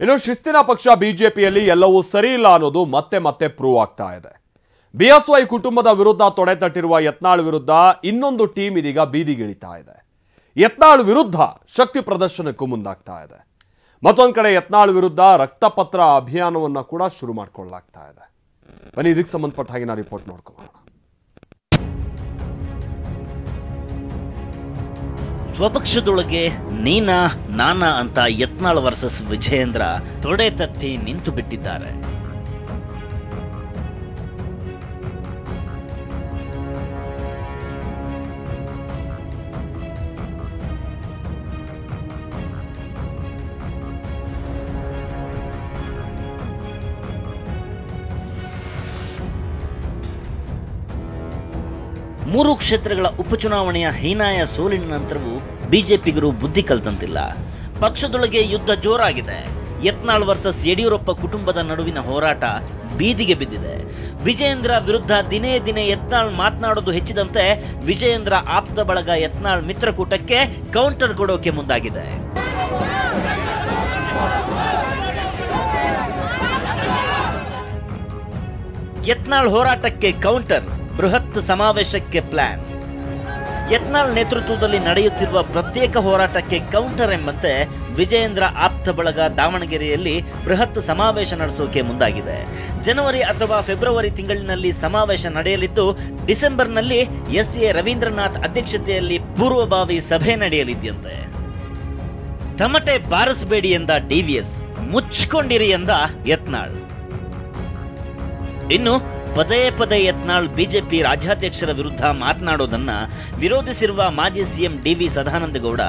ಇನ್ನು ಶಿಸ್ತಿನ ಪಕ್ಷ ಬಿಜೆಪಿಯಲ್ಲಿ ಎಲ್ಲವೂ ಸರಿ ಇಲ್ಲ ಅನ್ನೋದು ಮತ್ತೆ ಮತ್ತೆ ಪ್ರೂವ್ ಆಗ್ತಾ ಇದೆ. ಬಿಎಸ್ವೈ ಕುಟುಂಬದ ವಿರುದ್ಧ ತೊಡೆ ತಟ್ಟಿರುವ ಯತ್ನಾಳ್ ವಿರುದ್ಧ ಇನ್ನೊಂದು ಟೀಮ್ ಇದೀಗ ಬೀದಿಗಿಳಿತಾ ಇದೆ. ಯತ್ನಾಳ್ ವಿರುದ್ಧ ಶಕ್ತಿ ಪ್ರದರ್ಶನಕ್ಕೂ ಮುಂದಾಗ್ತಾ ಇದೆ. ಮತ್ತೊಂದು ಕಡೆ ಯತ್ನಾಳ್ ವಿರುದ್ಧ ರಕ್ತಪತ್ರ ಅಭಿಯಾನವನ್ನು ಕೂಡ ಶುರು ಮಾಡಿಕೊಳ್ಳಲಾಗ್ತಾ ಇದೆ. ಬನ್ನಿ ಇದಕ್ಕೆ ಸಂಬಂಧಪಟ್ಟ ಹಾಗೆ ನಾವು ರಿಪೋರ್ಟ್ ನೋಡ್ಕೊಳ್ಳೋಣ. ಸ್ವಪಕ್ಷದೊಳಗೆ ನೀನಾ ನಾನಾ ಅಂತ ಯತ್ನಾಳ್ ವರ್ಸಸ್ ವಿಜಯೇಂದ್ರ ತೊಡೆ ತಟ್ಟಿ ನಿಂತು ಬಿಟ್ಟಿದ್ದಾರೆ. ಮೂರು ಕ್ಷೇತ್ರಗಳ ಉಪಚುನಾವಣೆಯ ಹೀನಾಯ ಸೋಲಿನ ನಂತರವೂ ಬಿಜೆಪಿಗರು ಬುದ್ಧಿ ಕಲಿತಂತಿಲ್ಲ. ಪಕ್ಷದೊಳಗೆ ಯುದ್ಧ ಜೋರಾಗಿದೆ. ಯತ್ನಾಳ್ ವರ್ಸಸ್ ಯಡಿಯೂರಪ್ಪ ಕುಟುಂಬದ ನಡುವಿನ ಹೋರಾಟ ಬೀದಿಗೆ ಬಿದ್ದಿದೆ. ವಿಜಯೇಂದ್ರ ವಿರುದ್ಧ ದಿನೇ ದಿನೇ ಯತ್ನಾಳ್ ಮಾತನಾಡೋದು ಹೆಚ್ಚಿದಂತೆ ವಿಜಯೇಂದ್ರ ಆಪ್ತ ಬಳಗ ಯತ್ನಾಳ್ ಮಿತ್ರಕೂಟಕ್ಕೆ ಕೌಂಟರ್ ಕೊಡೋಕೆ ಮುಂದಾಗಿದೆ. ಯತ್ನಾಳ್ ಹೋರಾಟಕ್ಕೆ ಕೌಂಟರ್, ಬೃಹತ್ ಸಮಾವೇಶಕ್ಕೆ ಪ್ಲಾನ್. ಯತ್ನಾಳ್ ನೇತೃತ್ವದಲ್ಲಿ ನಡೆಯುತ್ತಿರುವ ಪ್ರತ್ಯೇಕ ಹೋರಾಟಕ್ಕೆ ಕೌಂಟರ್ ಎಂಬಂತೆ ವಿಜಯೇಂದ್ರ ಆಪ್ತ ಬಳಗ ದಾವಣಗೆರೆಯಲ್ಲಿ ಬೃಹತ್ ಸಮಾವೇಶ ನಡೆಸೋಕೆ ಮುಂದಾಗಿದೆ. ಜನವರಿ ಅಥವಾ ಫೆಬ್ರವರಿ ತಿಂಗಳಿನಲ್ಲಿ ಸಮಾವೇಶ ನಡೆಯಲಿದ್ದು, ಡಿಸೆಂಬರ್ನಲ್ಲಿ ಎಸ್ಎ ರವೀಂದ್ರನಾಥ್ ಅಧ್ಯಕ್ಷತೆಯಲ್ಲಿ ಪೂರ್ವಭಾವಿ ಸಭೆ ನಡೆಯಲಿದ್ದಂತೆ. ತಮಟೆ ಬಾರಿಸಬೇಡಿ ಎಂದ ಡಿವಿಎಸ್, ಮುಚ್ಕೊಂಡಿರಿ ಎಂದ ಯತ್ನಾಳ್. ಇನ್ನು ಪದೇ ಪದೇ ಯತ್ನಾಳ್ ಬಿಜೆಪಿ ರಾಜ್ಯಾಧ್ಯಕ್ಷರ ವಿರುದ್ಧ ಮಾತನಾಡೋದನ್ನ ವಿರೋಧಿಸಿರುವ ಮಾಜಿ ಸಿಎಂ ಡಿವಿ ಸದಾನಂದಗೌಡ,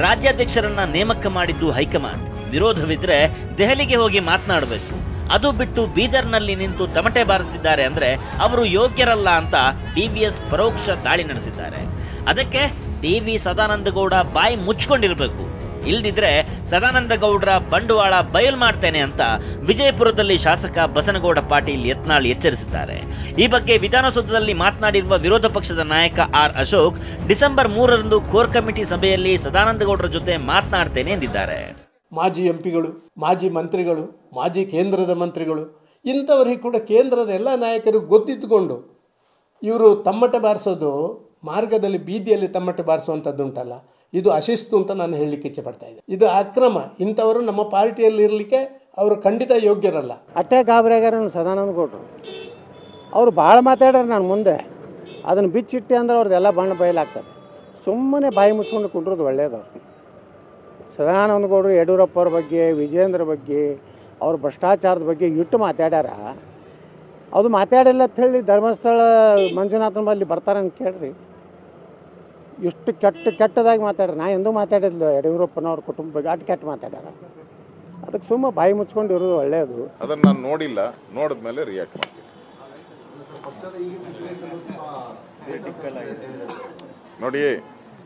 ರಾಜ್ಯಾಧ್ಯಕ್ಷರನ್ನ ನೇಮಕ ಮಾಡಿದ್ದು ಹೈಕಮಾಂಡ್, ವಿರೋಧವಿದ್ರೆ ದೆಹಲಿಗೆ ಹೋಗಿ ಮಾತನಾಡಬೇಕು, ಅದು ಬಿಟ್ಟು ಬೀದರ್ನಲ್ಲಿ ನಿಂತು ತಮಟೆ ಬಾರಿಸುತ್ತಿದ್ದಾರೆ ಅಂದ್ರೆ ಅವರು ಯೋಗ್ಯರಲ್ಲ ಅಂತ ಡಿವಿಎಸ್ ಪರೋಕ್ಷ ದಾಳಿ ನಡೆಸಿದ್ದಾರೆ. ಅದಕ್ಕೆ ಡಿವಿ ಸದಾನಂದಗೌಡ ಬಾಯಿ ಮುಚ್ಕೊಂಡಿರಬೇಕು, ಇಲ್ದಿದ್ರೆ ಸದಾನಂದಗೌಡರ ಬಂಡವಾಳ ಬಯಲು ಮಾಡ್ತೇನೆ ಅಂತ ವಿಜಯಪುರದಲ್ಲಿ ಶಾಸಕ ಬಸನಗೌಡ ಪಾಟೀಲ್ ಯತ್ನಾಳ್ ಎಚ್ಚರಿಸಿದ್ದಾರೆ. ಈ ಬಗ್ಗೆ ವಿಧಾನಸೌಧದಲ್ಲಿ ಮಾತನಾಡಿರುವ ವಿರೋಧ ಪಕ್ಷದ ನಾಯಕ ಆರ್ ಅಶೋಕ್, ಡಿಸೆಂಬರ್ 3ರಂದು ಕೋರ್ ಕಮಿಟಿ ಸಭೆಯಲ್ಲಿ ಸದಾನಂದಗೌಡರ ಜೊತೆ ಮಾತನಾಡ್ತೇನೆ ಎಂದಿದ್ದಾರೆ. ಮಾಜಿ ಎಂಪಿಗಳು, ಮಾಜಿ ಮಂತ್ರಿಗಳು, ಮಾಜಿ ಕೇಂದ್ರದ ಮಂತ್ರಿಗಳು, ಇಂಥವರಿಗೆ ಕೂಡ ಕೇಂದ್ರದ ಎಲ್ಲ ನಾಯಕರು ಗೊತ್ತಿದ್ದುಕೊಂಡು ಇವರು ತಮ್ಮಟೆ ಬಾರಿಸೋದು, ಮಾರ್ಗದಲ್ಲಿ ಬೀದಿಯಲ್ಲಿ ತಮ್ಮಟೆ ಬಾರಿಸುವಂಥದ್ದುಂಟಲ್ಲ, ಇದು ಅಶಿಸ್ತು ಅಂತ ನಾನು ಹೇಳಲಿಕ್ಕೆ ಇಚ್ಛೆ ಪಡ್ತಾ ಇದ್ದೆ. ಇದು ಅಕ್ರಮ. ಇಂಥವರು ನಮ್ಮ ಪಾರ್ಟಿಯಲ್ಲಿ ಇರಲಿಕ್ಕೆ ಅವರು ಖಂಡಿತ ಯೋಗ್ಯರಲ್ಲ. ಅಟ್ಟೆ ಗಾಬರಿಯಾಗಾರ ಸದಾನಂದ ಗೌಡರು ಅವರು ಭಾಳ ಮಾತಾಡ್ಯಾರ. ನಾನು ಮುಂದೆ ಅದನ್ನು ಬಿಚ್ಚಿಟ್ಟೆ ಅಂದ್ರೆ ಅವ್ರದ್ದೆಲ್ಲ ಬಣ್ಣ ಬಯಲಾಗ್ತದೆ. ಸುಮ್ಮನೆ ಬಾಯಿ ಮುಚ್ಕೊಂಡು ಕುಂಡ್ರದು ಒಳ್ಳೆಯದವ್ರು. ಸದಾನಂದ ಗೌಡರು ಯಡಿಯೂರಪ್ಪ ಅವ್ರ ಬಗ್ಗೆ, ವಿಜಯೇಂದ್ರ ಬಗ್ಗೆ, ಅವ್ರ ಭ್ರಷ್ಟಾಚಾರದ ಬಗ್ಗೆ ಇಟ್ಟು ಮಾತಾಡ್ಯಾರ. ಅದು ಮಾತಾಡಿಲ್ಲ ಅಂತ ಹೇಳಿ ಧರ್ಮಸ್ಥಳ ಮಂಜುನಾಥನ ಬಲ್ಲಿ ಬರ್ತಾರೆ ಅಂತ ಕೇಳ್ರಿ. ಎಷ್ಟು ಕೆಟ್ಟದಾಗಿ ಮಾತಾಡ್ರಿ. ನಾ ಎಂದೂ ಮಾತಾಡಿದ್ಲು ಯಡಿಯೂರಪ್ಪನವ್ರ ಕುಟುಂಬ ಬಗ್ಗೆ ಅಷ್ಟು ಕೆಟ್ಟ ಮಾತಾಡ್ಯಾರ. ಅದಕ್ಕೆ ಸುಮ್ಮ ಬಾಯಿ ಮುಚ್ಕೊಂಡು ಇರೋದು ಒಳ್ಳೆಯದು. ಅದನ್ನು ನಾನು ನೋಡಿಲ್ಲ, ನೋಡಿದ್ಮೇಲೆ ರಿಯಾಕ್ಟ್ ಮಾಡ್ತೀನಿ. ನೋಡಿ,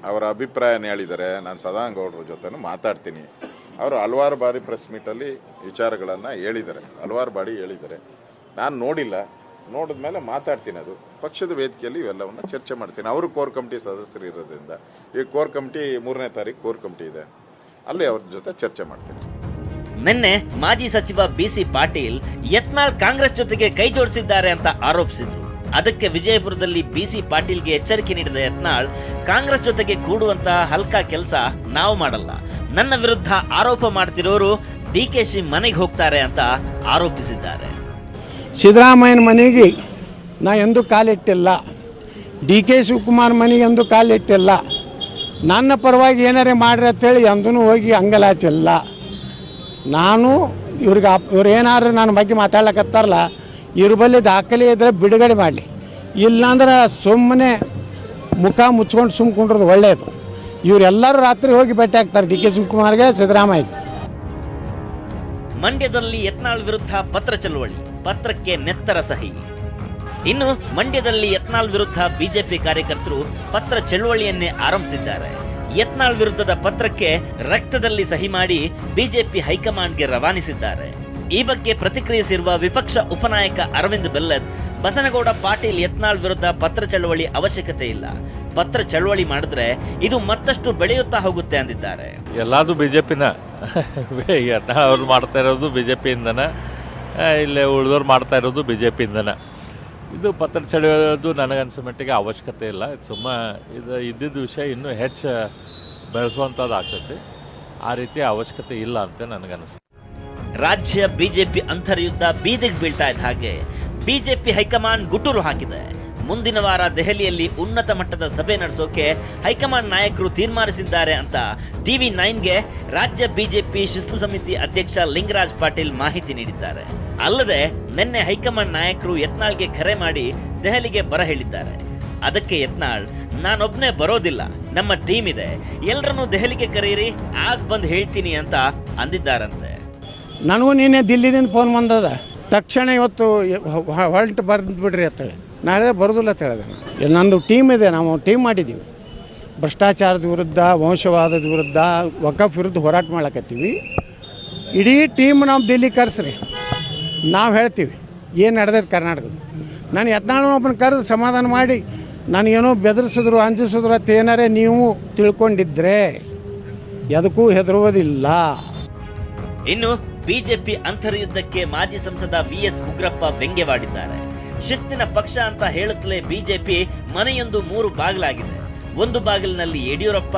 ಅವರ ಅಭಿಪ್ರಾಯನ ಹೇಳಿದ್ದಾರೆ. ನಾನು ಸದಾನಂದ ಗೌಡರ ಜೊತೆ ಮಾತಾಡ್ತೀನಿ. ಅವರು ಹಲವಾರು ಬಾರಿ ಪ್ರೆಸ್ ಮೀಟಲ್ಲಿ ವಿಚಾರಗಳನ್ನು ಹೇಳಿದ್ದಾರೆ, ಹಲವಾರು ಬಾರಿ ಹೇಳಿದ್ದಾರೆ. ನಾನು ನೋಡಿಲ್ಲ, ನೋಡಿದ್ಮೇಲೆ ಮಾತಾಡ್ತೀನಿ. ಅದು ಪಕ್ಷದ ವೇದಿಕೆಯಲ್ಲಿ ಇವೆಲ್ಲವನ್ನು ಚರ್ಚೆ ಮಾಡ್ತೀನಿ. ಅವರು ಕೋರ್ ಕಮಿಟಿ ಸದಸ್ಯರು ಇರೋದ್ರಿಂದ ಈ ಕೋರ್ ಕಮಿಟಿ 3ನೇ ತಾರೀಕು ಕೋರ್ ಕಮಿಟಿ ಇದೆ, ಅಲ್ಲಿ ಅವ್ರ ಜೊತೆ ಚರ್ಚೆ ಮಾಡ್ತೀನಿ. ನಿನ್ನೆ ಮಾಜಿ ಸಚಿವ ಬಿಸಿ ಪಾಟೀಲ್ ಯತ್ನಾಳ್ ಕಾಂಗ್ರೆಸ್ ಜೊತೆಗೆ ಕೈ ಜೋಡಿಸಿದ್ದಾರೆ ಅಂತ ಆರೋಪಿಸಿದ್ರು. ಅದಕ್ಕೆ ವಿಜಯಪುರದಲ್ಲಿ ಬಿಸಿ ಪಾಟೀಲ್ಗೆ ಎಚ್ಚರಿಕೆ ನೀಡಿದ ಯತ್ನಾಳ್, ಕಾಂಗ್ರೆಸ್ ಜೊತೆಗೆ ಕೂಡುವಂತಹ ಹಲ್ಕಾ ಕೆಲಸ ನಾವು ಮಾಡಲ್ಲ, ನನ್ನ ವಿರುದ್ಧ ಆರೋಪ ಮಾಡ್ತಿರೋರು ಡಿಕೆಶಿ ಮನೆಗೆ ಹೋಗ್ತಾರೆ ಅಂತ ಆರೋಪಿಸಿದ್ದಾರೆ. ಸಿದ್ದರಾಮಯ್ಯನ ಮನೆಗೆ ನಾ ಎಂದೂ ಕಾಲಿಟ್ಟಿಲ್ಲ, ಡಿ ಕೆ ಶಿವಕುಮಾರ್ ಮನೆಗೆ ಎಂದೂ ಕಾಲಿಟ್ಟಿಲ್ಲ. ನನ್ನ ಪರವಾಗಿ ಏನಾರೇ ಮಾಡ್ರಿ ಅಂತೇಳಿ ಎಂದೂ ಹೋಗಿ ಅಂಗಲಾಚಿಲ್ಲ. ನಾನು ಇವ್ರು ಏನಾದ್ರು ನನ್ನ ಬಗ್ಗೆ ಮಾತಾಡ್ಲಕತ್ತಾರಲ್ಲ, ಇವ್ರ ಬಳಿ ದಾಖಲೆ ಇದ್ರೆ ಬಿಡುಗಡೆ ಮಾಡಲಿ, ಇಲ್ಲಾಂದ್ರೆ ಸುಮ್ಮನೆ ಮುಖ ಮುಚ್ಕೊಂಡು ಸುಮ್ಕೊಂಡ್ರದು ಒಳ್ಳೆಯದು. ಇವರೆಲ್ಲರೂ ರಾತ್ರಿ ಹೋಗಿ ಭೇಟಿ ಆಗ್ತಾರೆ ಡಿ ಕೆ ಶಿವಕುಮಾರ್ಗೆ, ಸಿದ್ದರಾಮಯ್ಯ. ಮಂಡ್ಯದಲ್ಲಿ ಯತ್ನಾಳ್ ವಿರುದ್ಧ ಪತ್ರ ಚಳವಳಿ, ಪತ್ರಕ್ಕೆ ನೆತ್ತರ ಸಹಿ. ಇನ್ನು ಮಂಡ್ಯದಲ್ಲಿ ಯತ್ನಾಳ್ ವಿರುದ್ಧ ಬಿಜೆಪಿ ಕಾರ್ಯಕರ್ತರು ಪತ್ರ ಚಳವಳಿಯನ್ನೇ ಆರಂಭಿಸಿದ್ದಾರೆ. ಯತ್ನಾಳ್ ವಿರುದ್ಧದ ಪತ್ರಕ್ಕೆ ರಕ್ತದಲ್ಲಿ ಸಹಿ ಮಾಡಿ ಬಿಜೆಪಿ ಹೈಕಮಾಂಡ್ಗೆ ರವಾನಿಸಿದ್ದಾರೆ. ಈ ಬಗ್ಗೆ ಪ್ರತಿಕ್ರಿಯಿಸಿರುವ ವಿಪಕ್ಷ ಉಪನಾಯಕ ಅರವಿಂದ್ ಬೆಲ್ಲದ್, ಬಸನಗೌಡ ಪಾಟೀಲ್ ಯತ್ನಾಳ್ ವಿರುದ್ಧ ಪತ್ರ ಚಳವಳಿ ಅವಶ್ಯಕತೆ ಇಲ್ಲ, ಪತ್ರ ಚಳವಳಿ ಮಾಡಿದ್ರೆ ಇದು ಮತ್ತಷ್ಟು ಬೆಳೆಯುತ್ತಾ ಹೋಗುತ್ತೆ ಅಂದಿದ್ದಾರೆ. ಎಲ್ಲಾದು ಬಿಜೆಪಿನ ಯತ್ನಾಳ್ ಅವ್ರು ಮಾಡ್ತಾ ಇರೋದು ಬಿಜೆಪಿಯಿಂದನ, ಇಲ್ಲೇ ಉಳಿದವ್ರು ಮಾಡ್ತಾ ಇರೋದು ಬಿಜೆಪಿಯಿಂದನ. ಇದು ಪತ್ರ ಚಳವಳಿಯೋದು ನನಗನ್ಸೋ ಮಟ್ಟಿಗೆ ಅವಶ್ಯಕತೆ ಇಲ್ಲ. ಇದು ಇದ್ದಿದ್ದ ವಿಷಯ ಇನ್ನೂ ಹೆಚ್ಚು ಬೆಳೆಸುವಂಥದ್ದು ಆಗ್ತೈತಿ. ಆ ರೀತಿಯ ಅವಶ್ಯಕತೆ ಇಲ್ಲ ಅಂತ ನನಗನ್ಸುತ್ತೆ. ರಾಜ್ಯ ಬಿಜೆಪಿ ಅಂತರ್ಯುದ್ಧ ಬೀದಿಗೆ ಬೀಳ್ತಾ ಇದ್ದ ಹಾಗೆ ಬಿಜೆಪಿ ಹೈಕಮಾಂಡ್ ಗುಟುರು ಹಾಕಿದೆ. ಮುಂದಿನ ವಾರ ದೆಹಲಿಯಲ್ಲಿ ಉನ್ನತ ಮಟ್ಟದ ಸಭೆ ನಡೆಸೋಕೆ ಹೈಕಮಾಂಡ್ ನಾಯಕರು ತೀರ್ಮಾನಿಸಿದ್ದಾರೆ ಅಂತ TV9ಗೆ ರಾಜ್ಯ ಬಿಜೆಪಿ ಶಿಸ್ತು ಸಮಿತಿ ಅಧ್ಯಕ್ಷ ಲಿಂಗರಾಜ್ ಪಾಟೀಲ್ ಮಾಹಿತಿ ನೀಡಿದ್ದಾರೆ. ಅಲ್ಲದೆ ನಿನ್ನೆ ಹೈಕಮಾಂಡ್ ನಾಯಕರು ಯತ್ನಾಳ್ಗೆ ಕರೆ ಮಾಡಿ ದೆಹಲಿಗೆ ಬರ ಹೇಳಿದ್ದಾರೆ. ಅದಕ್ಕೆ ಯತ್ನಾಳ್, ನಾನೊಬ್ನೇ ಬರೋದಿಲ್ಲ, ನಮ್ಮ ಟೀಮ್ ಇದೆ, ಎಲ್ಲರನ್ನೂ ದೆಹಲಿಗೆ ಕರೆಯಿರಿ, ಆಗ ಬಂದು ಹೇಳ್ತೀನಿ ಅಂತ ಅಂದಿದ್ದಾರಂತೆ. ನನಗೂ ನೀನೇ ದಿಲ್ಲಿದಿಂದ ಫೋನ್ ಬಂದದ, ತಕ್ಷಣ ಇವತ್ತು ಹೊಲ್ಟ್ ಬರ್ದುಬಿಡ್ರಿ ಅಂತೇಳಿ. ನಾಳೆ ಬರೋದಿಲ್ಲ ಅಂತ ಹೇಳಿದೆ. ನಂದು ಟೀಮ್ ಇದೆ, ನಾವು ಟೀಮ್ ಮಾಡಿದ್ದೀವಿ. ಭ್ರಷ್ಟಾಚಾರದ ವಿರುದ್ಧ, ವಂಶವಾದದ ವಿರುದ್ಧ, ವಕಫ್ ವಿರುದ್ಧ ಹೋರಾಟ ಮಾಡಕತ್ತೀವಿ. ಇಡೀ ಟೀಮ್ ನಾವು ದಿಲ್ಲಿ ಕರೆಸ್ರಿ, ನಾವು ಹೇಳ್ತೀವಿ ಏನು ನಡೆದೈತೆ ಕರ್ನಾಟಕದ. ನಾನು ಯತ್ನಾಳನೊಬ್ಬನ ಕರೆದು ಸಮಾಧಾನ ಮಾಡಿ ನನಗೇನೋ ಬೆದರಿಸಿದ್ರು, ಅಂಜಿಸಿದ್ರು ಅಂತ ಏನಾರೇ ನೀವು ತಿಳ್ಕೊಂಡಿದ್ರೆ ಎದಕ್ಕೂ ಹೆದರುವುದಿಲ್ಲ. ಇನ್ನು ಬಿಜೆಪಿ ಅಂತರ್ಯುದ್ಧಕ್ಕೆ ಮಾಜಿ ಸಂಸದ VS ಉಗ್ರಪ್ಪ ವ್ಯಂಗ್ಯವಾಡಿದ್ದಾರೆ. ಶಿಸ್ತಿನ ಪಕ್ಷ ಅಂತ ಹೇಳುತ್ತಲೇ ಬಿಜೆಪಿ ಮನೆಯೊಂದು 3 ಬಾಗಿಲಾಗಿದೆ. ಒಂದು ಬಾಗಿಲಿನಲ್ಲಿ ಯಡಿಯೂರಪ್ಪ,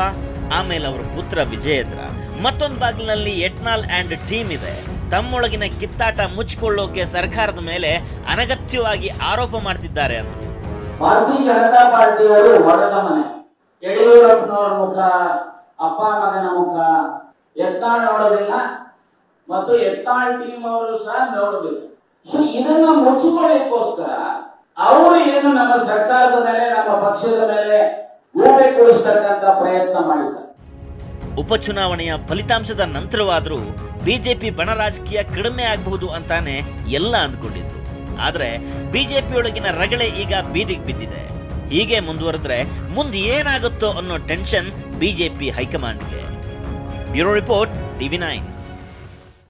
ಆಮೇಲೆ ಅವರ ಪುತ್ರ ವಿಜಯೇಂದ್ರ, ಮತ್ತೊಂದು ಬಾಗಿಲಿನಲ್ಲಿ ಯತ್ನಾಳ್ ಅಂಡ್ ಟೀಮ್ ಇದೆ. ತಮ್ಮೊಳಗಿನ ಕಿತ್ತಾಟ ಮುಚ್ಚಿಕೊಳ್ಳೋಕೆ ಸರ್ಕಾರದ ಮೇಲೆ ಅನಗತ್ಯವಾಗಿ ಆರೋಪ ಮಾಡ್ತಿದ್ದಾರೆ ಅಂತ. ಭಾರತೀಯ ಜನತಾ ಪಾರ್ಟಿಯವರು ಹೊಡೆದ ಮನೆ. ಯಡಿಯೂರಪ್ಪನವರ ಮುಖ, ಅಪ್ಪ ಮಗನ ಮುಖ ಯತ್ನಾಳ್ ನೋಡೋದಿಲ್ಲ ಮತ್ತು ಯತ್ನಾಳ್ ಟೀಮ್ ಅವರು ಸಹ ನೋಡೋದಿಲ್ಲ. ಸೊ ಇದನ್ನ ಮುಚ್ಚಿಕೊಳ್ಳೋಕ್ಕೋಸ್ಕರ ಅವರು ಏನು ನಮ್ಮ ಸರ್ಕಾರದ ಮೇಲೆ, ನಮ್ಮ ಪಕ್ಷದ ಮೇಲೆ ಗೂಬೆ ಕೂರಿಸ್ತಕ್ಕಂತ ಪ್ರಯತ್ನ ಮಾಡಿದ್ದಾರೆ. ಉಪಚುನಾವಣೆಯ ಫಲಿತಾಂಶದ ನಂತರವಾದರೂ ಬಿಜೆಪಿ ಬಣ ರಾಜಕೀಯ ಕಡಿಮೆ ಆಗಬಹುದು ಅಂತಾನೆ ಎಲ್ಲ ಅಂದ್ಕೊಂಡಿದ್ರು. ಆದ್ರೆ ಬಿಜೆಪಿಯೊಳಗಿನ ರಗಳೆ ಈಗ ಬೀದಿಗೆ ಬಿದ್ದಿದೆ. ಹೀಗೆ ಮುಂದುವರೆದ್ರೆ ಮುಂದೆ ಏನಾಗುತ್ತೋ ಅನ್ನೋ ಟೆನ್ಷನ್ ಬಿಜೆಪಿ ಹೈಕಮಾಂಡ್ಗೆ. Bureau report TV9.